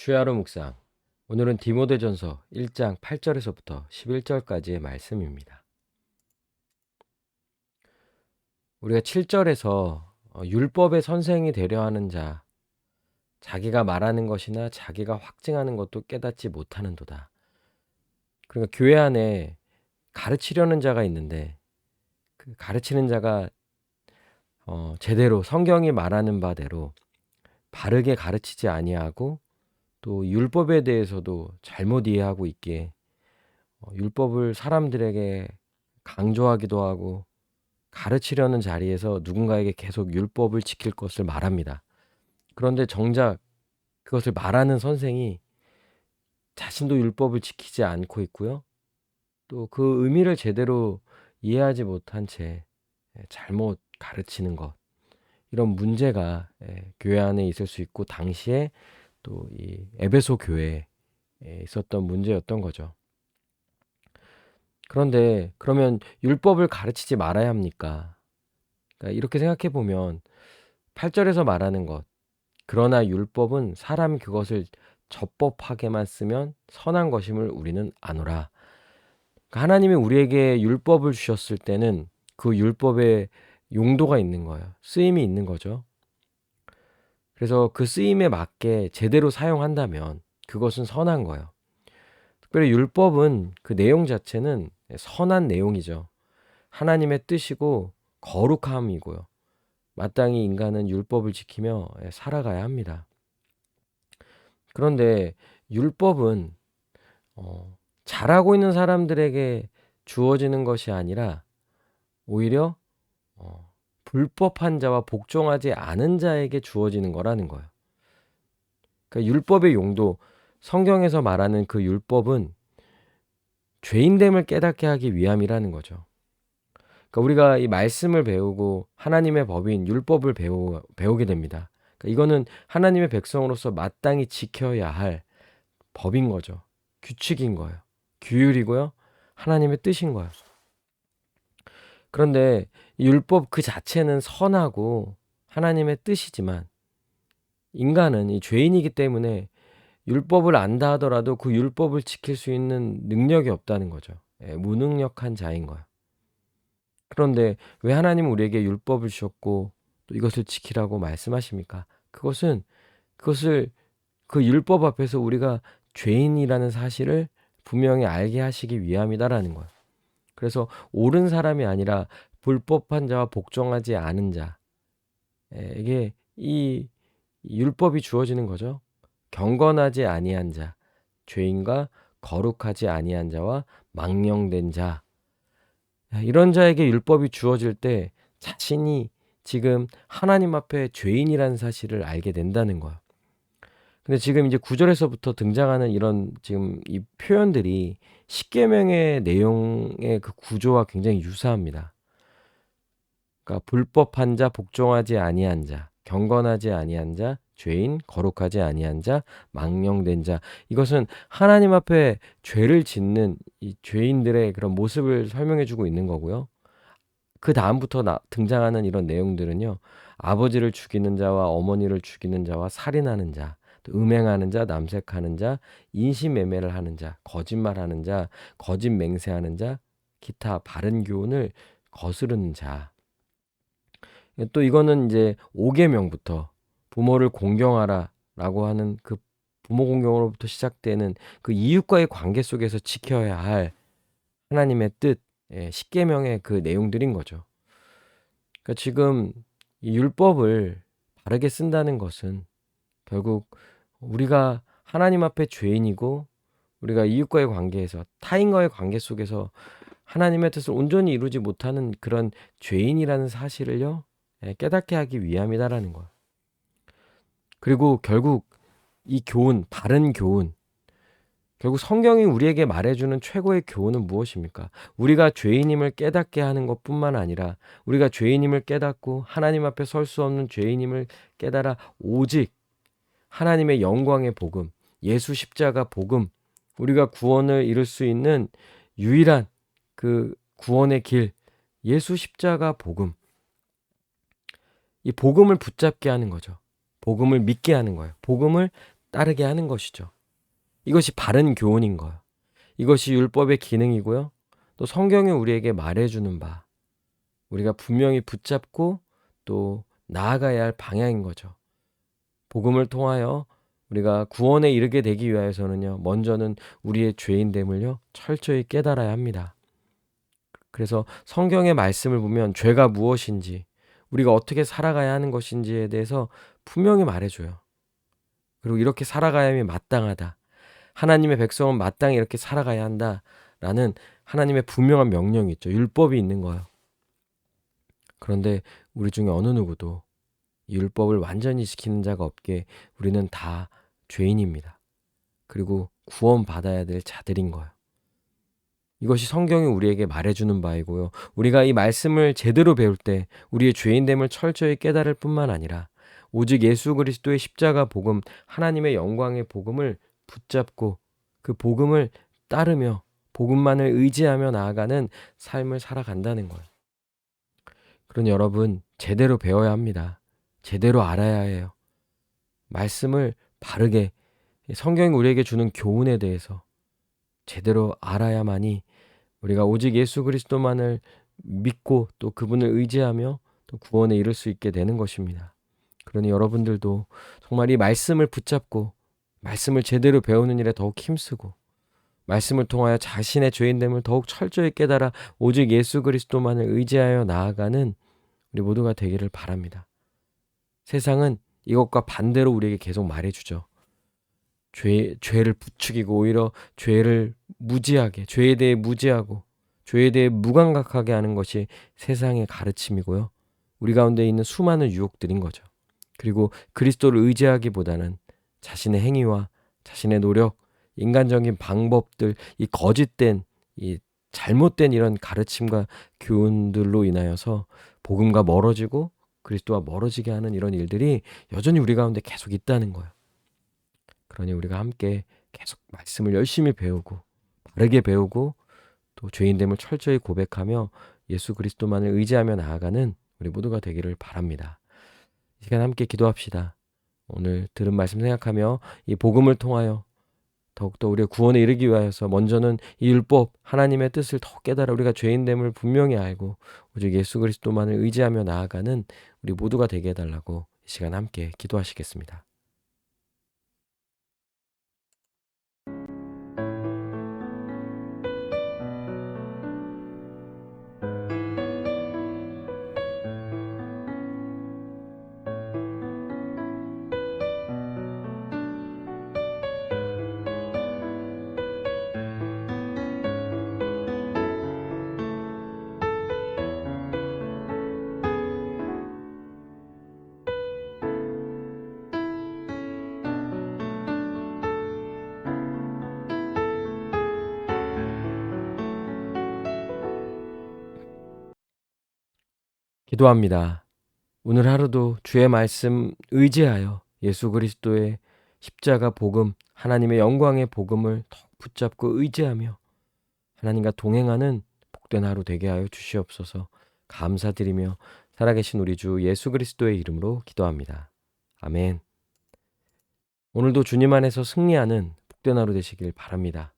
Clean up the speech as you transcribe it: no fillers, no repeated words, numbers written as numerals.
주의 하루 묵상. 오늘은 디모데전서 1장 8절에서부터 11절까지의 말씀입니다. 우리가 7절에서 율법의 선생이 되려 하는 자, 자기가 말하는 것이나 자기가 확증하는 것도 깨닫지 못하는도다. 그러니까 교회 안에 가르치려는 자가 있는데 그 가르치는 자가 제대로 성경이 말하는 바대로 바르게 가르치지 아니하고 또 율법에 대해서도 잘못 이해하고 있기에 율법을 사람들에게 강조하기도 하고 가르치려는 자리에서 누군가에게 계속 율법을 지킬 것을 말합니다. 그런데 정작 그것을 말하는 선생이 자신도 율법을 지키지 않고 있고요. 또 그 의미를 제대로 이해하지 못한 채 잘못 가르치는 것. 이런 문제가 교회 안에 있을 수 있고 당시에 또 이 에베소 교회에 있었던 문제였던 거죠. 그런데 그러면 율법을 가르치지 말아야 합니까? 그러니까 이렇게 생각해 보면 8절에서 말하는 것, 그러나 율법은 사람이 그것을 적법하게만 쓰면 선한 것임을 우리는 아노라. 그러니까 하나님이 우리에게 율법을 주셨을 때는 그 율법에 용도가 있는 거예요. 쓰임이 있는 거죠. 그래서 그 쓰임에 맞게 제대로 사용한다면 그것은 선한 거예요. 특별히 율법은 그 내용 자체는 선한 내용이죠. 하나님의 뜻이고 거룩함이고요. 마땅히 인간은 율법을 지키며 살아가야 합니다. 그런데 율법은 잘하고 있는 사람들에게 주어지는 것이 아니라 오히려 불법한 자와 복종하지 않은 자에게 주어지는 거라는 거예요. 그러니까 율법의 용도, 성경에서 말하는 그 율법은 죄인됨을 깨닫게 하기 위함이라는 거죠. 그러니까 우리가 이 말씀을 배우고 하나님의 법인 율법을 배우게 됩니다. 그러니까 이거는 하나님의 백성으로서 마땅히 지켜야 할 법인 거죠. 규칙인 거예요. 규율이고요. 하나님의 뜻인 거예요. 그런데 율법 그 자체는 선하고 하나님의 뜻이지만 인간은 이 죄인이기 때문에 율법을 안다 하더라도 그 율법을 지킬 수 있는 능력이 없다는 거죠. 무능력한 자인 거예요. 그런데 왜 하나님은 우리에게 율법을 주셨고 또 이것을 지키라고 말씀하십니까? 그것을 그 율법 앞에서 우리가 죄인이라는 사실을 분명히 알게 하시기 위함이다라는 거예요. 그래서 옳은 사람이 아니라 불법한 자와 복종하지 않은 자에게 이 율법이 주어지는 거죠. 경건하지 아니한 자, 죄인과 거룩하지 아니한 자와 망령된 자, 이런 자에게 율법이 주어질 때 자신이 지금 하나님 앞에 죄인이라는 사실을 알게 된다는 거야. 근데 지금 이제 9절에서부터 등장하는 이런 지금 이 표현들이 십계명의 내용의 그 구조와 굉장히 유사합니다. 그러니까 불법한 자, 복종하지 아니한 자, 경건하지 아니한 자, 죄인, 거룩하지 아니한 자, 망령된 자. 이것은 하나님 앞에 죄를 짓는 이 죄인들의 그런 모습을 설명해 주고 있는 거고요. 그 다음부터 등장하는 이런 내용들은요. 아버지를 죽이는 자와 어머니를 죽이는 자와 살인하는 자, 또 음행하는 자, 남색하는 자, 인신매매를 하는 자, 거짓말하는 자, 거짓 맹세하는 자, 기타 바른 교훈을 거스르는 자. 또 이거는 이제 5계명부터 부모를 공경하라라고 하는 그 부모 공경으로부터 시작되는 그 이웃과의 관계 속에서 지켜야 할 하나님의 뜻, 10계명의 그 내용들인 거죠. 그러니까 지금 이 율법을 바르게 쓴다는 것은 결국 우리가 하나님 앞에 죄인이고 우리가 이웃과의 관계에서 타인과의 관계 속에서 하나님의 뜻을 온전히 이루지 못하는 그런 죄인이라는 사실을요, 깨닫게 하기 위함이다라는 거예요. 그리고 결국 이 교훈, 바른 교훈, 결국 성경이 우리에게 말해주는 최고의 교훈은 무엇입니까? 우리가 죄인임을 깨닫게 하는 것뿐만 아니라 우리가 죄인임을 깨닫고 하나님 앞에 설 수 없는 죄인임을 깨달아 오직 하나님의 영광의 복음, 예수 십자가 복음, 우리가 구원을 이룰 수 있는 유일한 그 구원의 길, 예수 십자가 복음, 이 복음을 붙잡게 하는 거죠. 복음을 믿게 하는 거예요. 복음을 따르게 하는 것이죠. 이것이 바른 교훈인 거예요. 이것이 율법의 기능이고요. 또 성경이 우리에게 말해주는 바, 우리가 분명히 붙잡고 또 나아가야 할 방향인 거죠. 복음을 통하여 우리가 구원에 이르게 되기 위하여서는요, 먼저는 우리의 죄인됨을요, 철저히 깨달아야 합니다. 그래서 성경의 말씀을 보면 죄가 무엇인지, 우리가 어떻게 살아가야 하는 것인지에 대해서 분명히 말해줘요. 그리고 이렇게 살아가야 함이 마땅하다. 하나님의 백성은 마땅히 이렇게 살아가야 한다라는 하나님의 분명한 명령이 있죠. 율법이 있는 거예요. 그런데 우리 중에 어느 누구도 이 율법을 완전히 지키는 자가 없게 우리는 다 죄인입니다. 그리고 구원받아야 될 자들인 거예요. 이것이 성경이 우리에게 말해주는 바이고요. 우리가 이 말씀을 제대로 배울 때 우리의 죄인됨을 철저히 깨달을 뿐만 아니라 오직 예수 그리스도의 십자가 복음, 하나님의 영광의 복음을 붙잡고 그 복음을 따르며 복음만을 의지하며 나아가는 삶을 살아간다는 거예요. 그러니 여러분, 제대로 배워야 합니다. 제대로 알아야 해요. 말씀을 바르게, 성경이 우리에게 주는 교훈에 대해서 제대로 알아야만이 우리가 오직 예수 그리스도만을 믿고 또 그분을 의지하며 또 구원에 이를 수 있게 되는 것입니다. 그러니 여러분들도 정말 이 말씀을 붙잡고 말씀을 제대로 배우는 일에 더욱 힘쓰고 말씀을 통하여 자신의 죄인됨을 더욱 철저히 깨달아 오직 예수 그리스도만을 의지하여 나아가는 우리 모두가 되기를 바랍니다. 세상은 이것과 반대로 우리에게 계속 말해주죠. 죄를 부추기고 오히려 죄를 무지하게, 죄에 대해 무지하고 죄에 대해 무감각하게 하는 것이 세상의 가르침이고요. 우리 가운데 있는 수많은 유혹들인 거죠. 그리고 그리스도를 의지하기보다는 자신의 행위와 자신의 노력, 인간적인 방법들, 이 거짓된, 이 잘못된 이런 가르침과 교훈들로 인하여서 복음과 멀어지고 그리스도와 멀어지게 하는 이런 일들이 여전히 우리 가운데 계속 있다는 거예요. 그러니 우리가 함께 계속 말씀을 열심히 배우고 바르게 배우고 또 죄인됨을 철저히 고백하며 예수 그리스도만을 의지하며 나아가는 우리 모두가 되기를 바랍니다. 이 시간 함께 기도합시다. 오늘 들은 말씀 생각하며 이 복음을 통하여 더욱더 우리의 구원에 이르기 위하여서 먼저는 이 율법 하나님의 뜻을 더 깨달아 우리가 죄인됨을 분명히 알고 오직 예수 그리스도만을 의지하며 나아가는 우리 모두가 되게 해달라고 이 시간 함께 기도하시겠습니다. 기도합니다. 오늘 하루도 주의 말씀 의지하여 예수 그리스도의 십자가 복음, 하나님의 영광의 복음을 더 붙잡고 의지하며 하나님과 동행하는 복된 하루 되게 하여 주시옵소서. 감사드리며 살아계신 우리 주 예수 그리스도의 이름으로 기도합니다. 아멘. 오늘도 주님 안에서 승리하는 복된 하루 되시길 바랍니다.